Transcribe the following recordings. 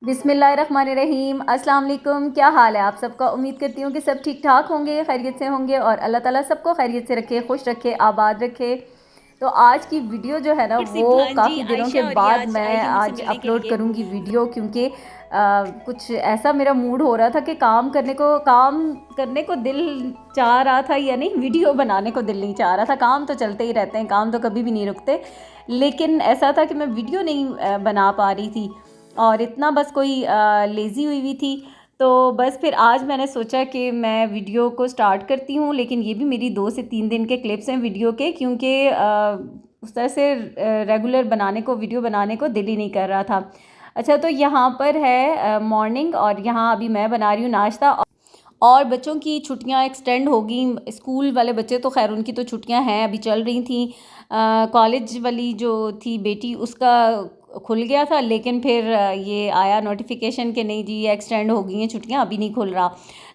बिस्मिल्लाहिर्रहमानिर्रहीम। अस्सलाम वालेकुम। क्या हाल है आप सबका? उम्मीद करती हूँ कि सब ठीक ठाक होंगे, खैरियत से होंगे और अल्लाह ताला सबको खैरियत से रखे, खुश रखे, आबाद रखे। तो आज की वीडियो जो है ना वो सिद्धांत जी, काफ़ी दिनों के आयशा और ये बाद आज मैं आएगी मुझसे आज मिलने के अपलोड लिए। करूँगी वीडियो, क्योंकि कुछ ऐसा मेरा मूड हो रहा था कि काम करने को दिल चाह रहा था, या नहीं वीडियो बनाने को दिल नहीं चाह रहा था। काम तो चलते ही रहते हैं, काम तो कभी भी नहीं रुकते, लेकिन ऐसा था कि मैं वीडियो नहीं बना पा रही थी और इतना बस कोई लेज़ी हुई थी। तो बस फिर आज मैंने सोचा कि मैं वीडियो को स्टार्ट करती हूँ, लेकिन ये भी मेरी 2 से 3 दिन के क्लिप्स हैं वीडियो के, क्योंकि उस तरह से रेगुलर बनाने को वीडियो बनाने को दिल ही नहीं कर रहा था। अच्छा, तो यहाँ पर है मॉर्निंग और यहाँ अभी मैं बना रही हूँ नाश्ता। और बच्चों की छुट्टियां एक्सटेंड होगी, स्कूल वाले बच्चे तो खैर उनकी तो छुट्टियां हैं, अभी चल रही थी। कॉलेज वाली जो थी बेटी उसका खुल गया था, लेकिन फिर ये आया नोटिफिकेशन कि नहीं जी एक्सटेंड हो गई हैं छुट्टियां, अभी नहीं खुल रहा।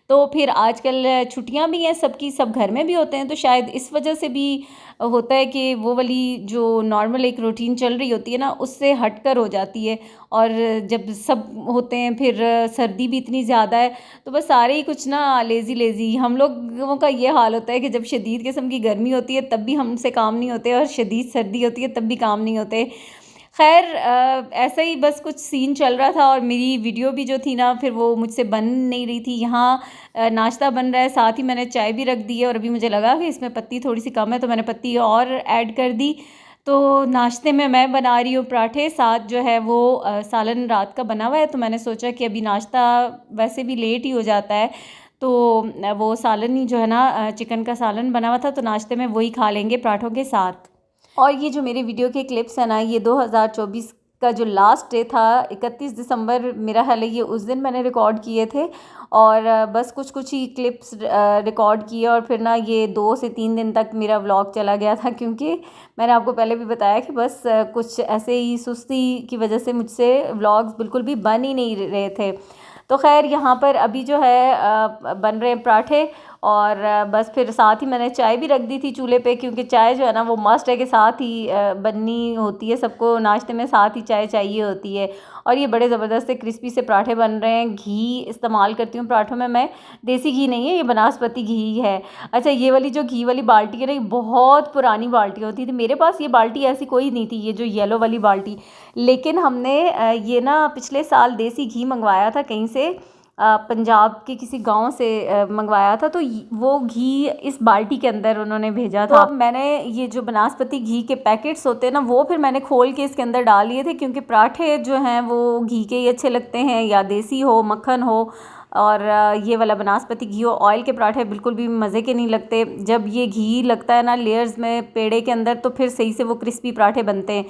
तो फिर आजकल छुट्टियां भी हैं सबकी, सब घर में भी होते हैं, तो शायद इस वजह से भी होता है कि वो वाली जो नॉर्मल एक रूटीन चल रही होती है ना उससे हटकर हो जाती है। और जब सब होते हैं फिर सर्दी भी इतनी ज़्यादा है, तो बस सारे ही कुछ ना लेज़ी लेज़ी हम लोगों का ये हाल होता है कि जब शदीद किस्म की गर्मी होती है तब भी हमसे काम नहीं होते, और शदीद सर्दी होती है तब भी काम नहीं होते। खैर ऐसा ही बस कुछ सीन चल रहा था, और मेरी वीडियो भी जो थी ना फिर वो मुझसे बन नहीं रही थी। यहाँ नाश्ता बन रहा है, साथ ही मैंने चाय भी रख दी है, और अभी मुझे लगा कि इसमें पत्ती थोड़ी सी कम है तो मैंने पत्ती और ऐड कर दी। तो नाश्ते में मैं बना रही हूँ पराठे, साथ जो है वो सालन रात का बना हुआ है, तो मैंने सोचा कि अभी नाश्ता वैसे भी लेट ही हो जाता है, तो वो सालन ही जो है ना चिकन का सालन बना हुआ था, तो नाश्ते में वही खा लेंगे पराठों के साथ। और ये जो मेरे वीडियो के क्लिप्स हैं ना, ये 2024 का जो लास्ट डे था, 31 दिसंबर मेरा ख्याल है, ये उस दिन मैंने रिकॉर्ड किए थे। और बस कुछ कुछ ही क्लिप्स रिकॉर्ड किए, और फिर ना ये 2 से 3 दिन तक मेरा व्लॉग चला गया था, क्योंकि मैंने आपको पहले भी बताया कि बस कुछ ऐसे ही सुस्ती की वजह से मुझसे व्लॉग्स बिल्कुल भी बन ही नहीं रहे थे। तो खैर यहाँ पर अभी जो है बन रहे हैं पराठे, और बस फिर साथ ही मैंने चाय भी रख दी थी चूल्हे पे, क्योंकि चाय जो है ना वो मस्ट है कि साथ ही बननी होती है, सबको नाश्ते में साथ ही चाय चाहिए होती है। और ये बड़े ज़बरदस्त से क्रिस्पी से पराठे बन रहे हैं। घी इस्तेमाल करती हूँ पराठों में मैं, देसी घी नहीं है, ये बनास्पति घी है। अच्छा, ये वाली जो घी वाली बाल्टी है ना, ये बहुत पुरानी बाल्टी होती थी मेरे पास, ये बाल्टी ऐसी कोई नहीं थी, ये जो येलो वाली बाल्टी। लेकिन हमने ये ना पिछले साल देसी घी मंगवाया था कहीं से, पंजाब के किसी गांव से मंगवाया था, तो वो घी इस बाल्टी के अंदर उन्होंने भेजा था। तो मैंने ये जो बनास्पति घी के पैकेट्स होते हैं ना वो फिर मैंने खोल के इसके अंदर डाल लिए थे, क्योंकि पराठे जो हैं वो घी के ही अच्छे लगते हैं, या देसी हो मक्खन हो। और ये वाला बनास्पति घी हो, ऑयल के पराठे बिल्कुल भी मज़े के नहीं लगते। जब ये घी लगता है ना लेयर्स में पेड़े के अंदर, तो फिर सही से वो क्रिस्पी पराठे बनते हैं।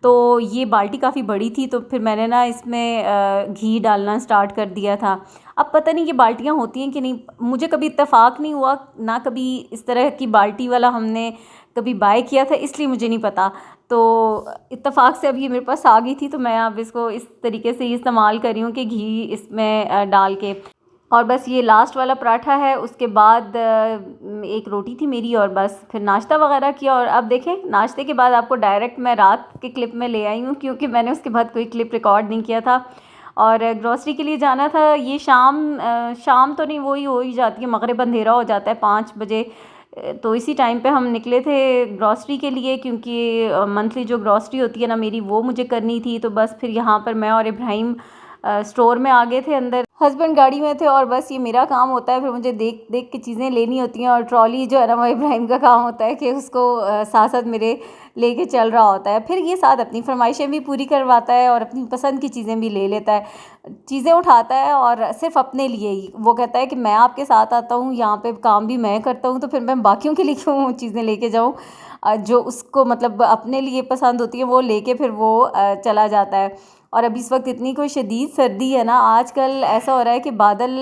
तो ये बाल्टी काफ़ी बड़ी थी, तो फिर मैंने ना इसमें घी डालना स्टार्ट कर दिया था। अब पता नहीं ये बाल्टियाँ होती हैं कि नहीं, मुझे कभी इत्तेफाक नहीं हुआ ना, कभी इस तरह की बाल्टी वाला हमने कभी बाय किया था, इसलिए मुझे नहीं पता। तो इत्तेफाक से अब ये मेरे पास आ गई थी, तो मैं अब इसको इस तरीके से ही इस्तेमाल कर रही हूँ कि घी इसमें डाल के। और बस ये लास्ट वाला पराठा है, उसके बाद एक रोटी थी मेरी, और बस फिर नाश्ता वगैरह किया। और अब देखें, नाश्ते के बाद आपको डायरेक्ट मैं रात के क्लिप में ले आई हूँ, क्योंकि मैंने उसके बाद कोई क्लिप रिकॉर्ड नहीं किया था। और ग्रॉसरी के लिए जाना था, ये शाम तो नहीं, वही हो ही जाती है, मगरिब अंधेरा हो जाता है 5 बजे। तो इसी टाइम पे हम निकले थे ग्रॉसरी के लिए, क्योंकि मंथली जो ग्रॉसरी होती है ना मेरी, वो मुझे करनी थी। तो बस फिर यहाँ पर मैं और इब्राहिम स्टोर में आ गए थे अंदर, हस्बैंड गाड़ी में थे, और बस ये मेरा काम होता है फिर मुझे देख देख के चीज़ें लेनी होती हैं। और ट्रॉली जो है ना वो इब्राहिम का काम होता है कि उसको साथ साथ मेरे लेके चल रहा होता है। फिर ये साथ अपनी फरमाइशें भी पूरी करवाता है और अपनी पसंद की चीज़ें भी ले लेता है, चीज़ें उठाता है, और सिर्फ अपने लिए ही। वो कहता है कि मैं आपके साथ आता हूँ यहाँ पे, काम भी मैं करता हूँ, तो फिर मैं बाकियों के लिए क्यों चीज़ें लेके जाऊँ। जो उसको मतलब अपने लिए पसंद होती है वो लेके फिर वो चला जाता है। और अभी इस वक्त इतनी कोई शदीद सर्दी है ना, आजकल ऐसा हो रहा है कि बादल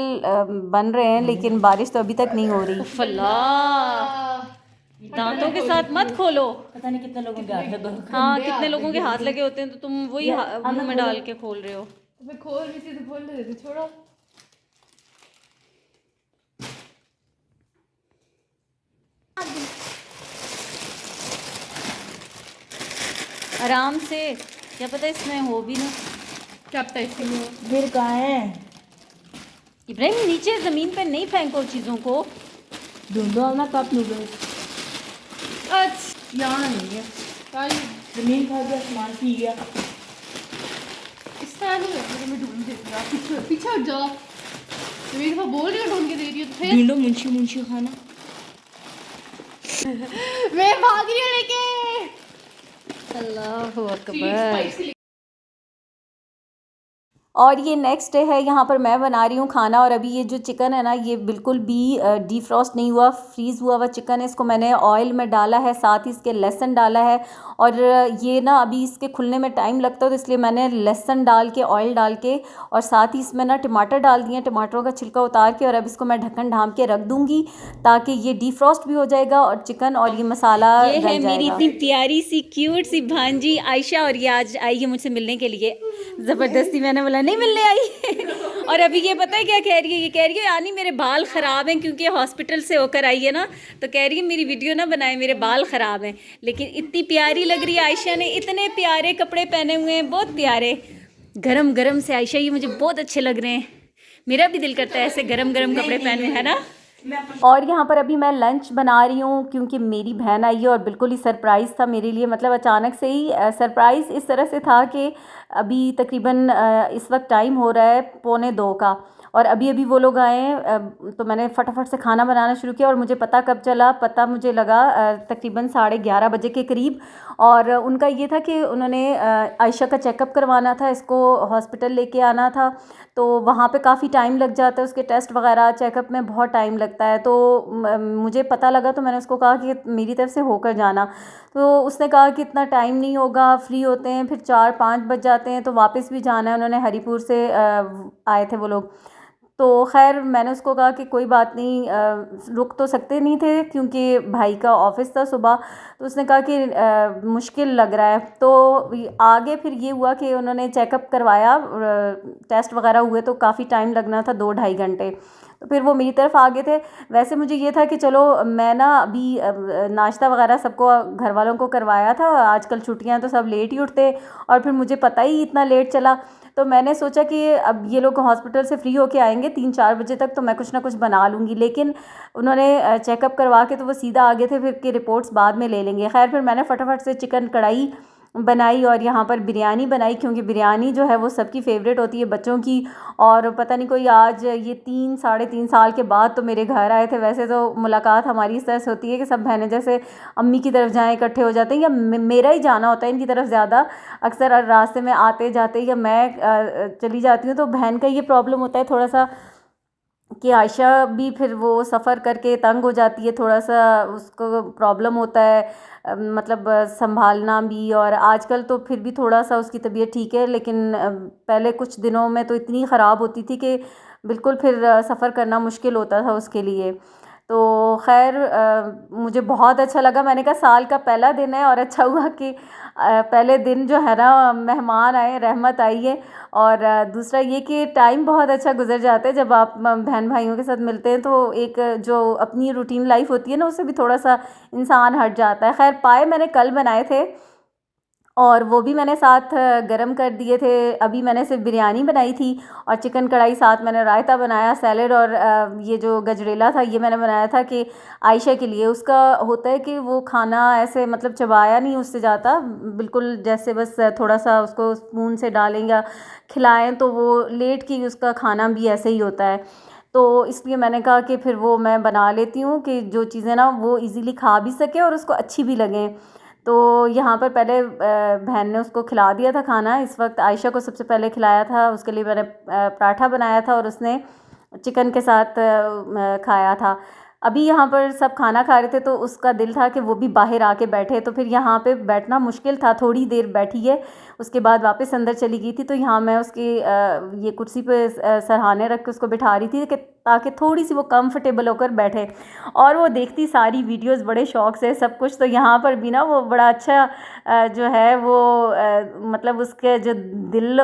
बन रहे हैं, लेकिन बारिश तो अभी तक नहीं हो रही। फला दांतों के साथ मत खोलो। पता नहीं कितने लोगों के हाथ लगे होंगे। हाँ, कितने लोगों के हाथ लगे होते हैं, तो तुम वही मुंह में डाल के खोल रहे हो। मैं खोल रही थी तो बोल रहे थे छोड़ो। आराम से, क्या पता इसमें हो भी ना। चैप्टर इसमें फिर कहाँ है? इब्राहिम नीचे ज़मीन पे नहीं फेंको चीज़ों को। ढूंढो ना कप नूडल्स। अच्छा यहाँ नहीं है यार, जमीन खा गया, सामान पी गया। इस तरह नहीं है, मैं ढूंढ देती हूँ। पीछे पीछे हट जाओ, मैं एक दफा बोल रही हूँ ढूंढ के दे रही हूँ, तो फिर ढूंढो मुंशी खाना। मैं भाग रही हूँ लेके। अल्लाहु चिली अकबर। स्पाइसी। और ये नेक्स्ट डे है, यहाँ पर मैं बना रही हूँ खाना। और अभी ये जो चिकन है ना, ये बिल्कुल भी डीफ्रॉस्ट नहीं हुआ, फ्रीज़ हुआ हुआ चिकन है। इसको मैंने ऑयल में डाला है, साथ ही इसके लहसुन डाला है। और ये ना अभी इसके खुलने में टाइम लगता है, तो इसलिए मैंने लहसुन डाल के, ऑयल डाल के, और साथ ही इसमें ना टमाटर डाल दिए, टमाटरों का छिलका उतार के। और अब इसको मैं ढक्कन ढाँप के रख दूँगी ताकि ये डीफ्रॉस्ट भी हो जाएगा और चिकन और ये मसाला ये है गल मेरी जाएगा। इतनी प्यारी सी क्यूट सी भांजी आयशा, और ये आज आई है मुझसे मिलने के लिए ज़बरदस्ती। मैंने बोला नहीं मिलने आई और अभी ये पता है क्या कह रही है? ये कह रही है यानी मेरे बाल ख़राब हैं, क्योंकि हॉस्पिटल से होकर आई है ना, तो कह रही है मेरी वीडियो ना बनाए, मेरे बाल ख़राब हैं। लेकिन इतनी प्यारी लग रही है आयशा ने, इतने प्यारे कपड़े पहने हुए हैं, बहुत प्यारे गरम गरम से। आयशा ये मुझे बहुत अच्छे लग रहे हैं, मेरा भी दिल करता है ऐसे गरम गरम कपड़े पहने, है ना। और यहाँ पर अभी मैं लंच बना रही हूँ, क्योंकि मेरी बहन आई है और बिल्कुल ही सरप्राइज़ था मेरे लिए। मतलब अचानक से ही सरप्राइज़ इस तरह से था कि अभी तकरीबन इस वक्त टाइम हो रहा है 1:45 का, और अभी अभी वो लोग आए हैं। तो मैंने फटाफट से खाना बनाना शुरू किया। और मुझे पता कब चला, पता मुझे लगा तकरीबन 11:30 बजे के करीब। और उनका ये था कि उन्होंने आयशा का चेकअप करवाना था, इसको हॉस्पिटल लेके आना था। तो वहाँ पे काफ़ी टाइम लग जाता है, उसके टेस्ट वगैरह चेकअप में बहुत टाइम लगता है। तो मुझे पता लगा, तो मैंने उसको कहा कि मेरी तरफ से होकर जाना। तो उसने कहा कि इतना टाइम नहीं होगा, फ्री होते हैं फिर 4-5 बज जाते हैं, तो वापस भी जाना है। उन्होंने हरीपुर से आए थे वो लोग। तो खैर मैंने उसको कहा कि कोई बात नहीं, रुक तो सकते नहीं थे क्योंकि भाई का ऑफ़िस था सुबह। तो उसने कहा कि मुश्किल लग रहा है। तो आगे फिर ये हुआ कि उन्होंने चेकअप करवाया, टेस्ट वगैरह हुए, तो काफ़ी टाइम लगना था, 2-2.5 घंटे। तो फिर वो मेरी तरफ आ गए थे। वैसे मुझे ये था कि चलो मैं ना अभी नाश्ता वगैरह सबको घर वालों को करवाया था, आजकल छुट्टियां तो सब लेट ही उठते, और फिर मुझे पता ही इतना लेट चला। तो मैंने सोचा कि अब ये लोग हॉस्पिटल से फ्री होके आएंगे 3-4 बजे तक, तो मैं कुछ ना कुछ बना लूँगी। लेकिन उन्होंने चेकअप करवा के तो वो सीधा आगे थे, फिर कि रिपोर्ट्स बाद में ले लेंगे। खैर फिर मैंने फटाफट से चिकन कढ़ाई बनाई और यहाँ पर बिरयानी बनाई, क्योंकि बिरयानी जो है वो सबकी फ़ेवरेट होती है बच्चों की। और पता नहीं कोई आज ये 3-3.5 साल के बाद तो मेरे घर आए थे। वैसे तो मुलाकात हमारी इस तरह से होती है कि सब बहनें जैसे अम्मी की तरफ जाएं, इकट्ठे हो जाते हैं, या मेरा ही जाना होता है इनकी तरफ ज़्यादा। अक्सर रास्ते में आते जाते या मैं चली जाती हूँ। तो बहन का ये प्रॉब्लम होता है थोड़ा सा कि आयशा भी फिर वो सफ़र करके तंग हो जाती है, थोड़ा सा उसको प्रॉब्लम होता है, मतलब संभालना भी। और आजकल तो फिर भी थोड़ा सा उसकी तबीयत ठीक है, लेकिन पहले कुछ दिनों में तो इतनी ख़राब होती थी कि बिल्कुल फिर सफ़र करना मुश्किल होता था उसके लिए। तो खैर मुझे बहुत अच्छा लगा। मैंने कहा साल का पहला दिन है और अच्छा हुआ कि पहले दिन जो है ना मेहमान आए, रहमत आई है। और दूसरा ये कि टाइम बहुत अच्छा गुजर जाता है जब आप बहन भाइयों के साथ मिलते हैं। तो एक जो अपनी रूटीन लाइफ होती है ना, उससे भी थोड़ा सा इंसान हट जाता है। खैर पाए मैंने कल बनाए थे और वो भी मैंने साथ गरम कर दिए थे। अभी मैंने सिर्फ बिरयानी बनाई थी और चिकन कढ़ाई, साथ मैंने रायता बनाया, सैलेड, और ये जो गजरेला था ये मैंने बनाया था कि आयशा के लिए। उसका होता है कि वो खाना ऐसे मतलब चबाया नहीं उससे जाता, बिल्कुल जैसे बस थोड़ा सा उसको स्पून से डालें या खिलाएं तो वो लेट के उसका खाना भी ऐसे ही होता है। तो इसलिए मैंने कहा कि फिर वो मैं बना लेती हूँ कि जो चीज़ें ना वो इजीली खा भी सके और उसको अच्छी भी लगें। तो यहाँ पर पहले बहन ने उसको खिला दिया था खाना। इस वक्त आयशा को सबसे पहले खिलाया था, उसके लिए मैंने पराठा बनाया था और उसने चिकन के साथ खाया था। अभी यहाँ पर सब खाना खा रहे थे तो उसका दिल था कि वो भी बाहर आके बैठे, तो फिर यहाँ पे बैठना मुश्किल था। थोड़ी देर बैठी है, उसके बाद वापस अंदर चली गई थी। तो यहाँ मैं उसकी ये कुर्सी पे सरहाने रख के उसको बिठा रही थी कि ताकि थोड़ी सी वो कंफर्टेबल होकर बैठे। और वो देखती सारी वीडियोस बड़े शौक़ से सब कुछ। तो यहाँ पर भी ना वो बड़ा अच्छा जो है वो मतलब उसके जो दिल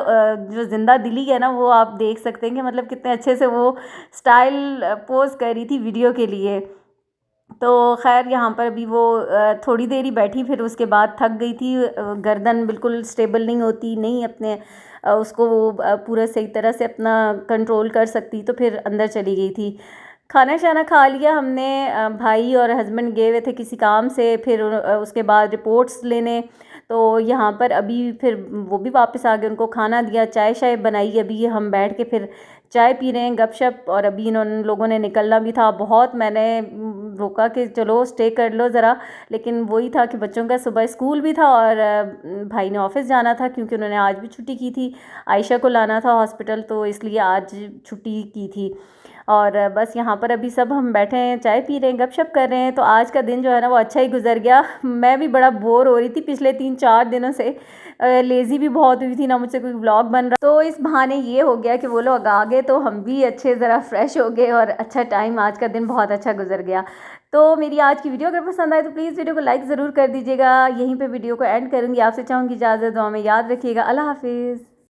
जो ज़िंदा दिली है ना, वो आप देख सकते हैं कि मतलब कितने अच्छे से वो स्टाइल पोज़ कर रही थी वीडियो के लिए। तो खैर यहाँ पर अभी वो थोड़ी देर ही बैठी, फिर उसके बाद थक गई थी। गर्दन बिल्कुल स्टेबल नहीं होती, नहीं अपने उसको वो पूरा सही तरह से अपना कंट्रोल कर सकती, तो फिर अंदर चली गई थी। खाना शाना खा लिया हमने, भाई और हस्बैंड गए हुए थे किसी काम से, फिर उसके बाद रिपोर्ट्स लेने, तो यहाँ पर अभी फिर वो भी वापस आ गए, उनको खाना दिया, चाय शाय बनाई, अभी हम बैठ के फिर चाय पी रहे हैं, गपशप। और अभी इन लोगों ने निकलना भी था, बहुत मैंने रोका कि चलो स्टे कर लो ज़रा, लेकिन वही था कि बच्चों का सुबह स्कूल भी था और भाई ने ऑफिस जाना था क्योंकि उन्होंने आज भी छुट्टी की थी, आयशा को लाना था हॉस्पिटल, तो इसलिए आज छुट्टी की थी। और बस यहाँ पर अभी सब हम बैठे हैं, चाय पी रहे हैं, गपशप कर रहे हैं। तो आज का दिन जो है ना वो अच्छा ही गुजर गया। मैं भी बड़ा बोर हो रही थी पिछले 3-4 दिनों से, लेज़ी भी बहुत हुई थी ना, मुझसे कोई व्लॉग बन रहा, तो इस बहाने ये हो गया कि वो लोग आ गए तो हम भी अच्छे ज़रा फ्रेश हो गए और अच्छा टाइम, आज का दिन बहुत अच्छा गुजर गया। तो मेरी आज की वीडियो अगर पसंद आए तो प्लीज़ वीडियो को लाइक ज़रूर कर दीजिएगा। यहीं पर वीडियो को एंड करूँगी, आपसे चाहूँगी इजाज़त, दुआ में याद रखिएगा। अल्लाह हाफिज़।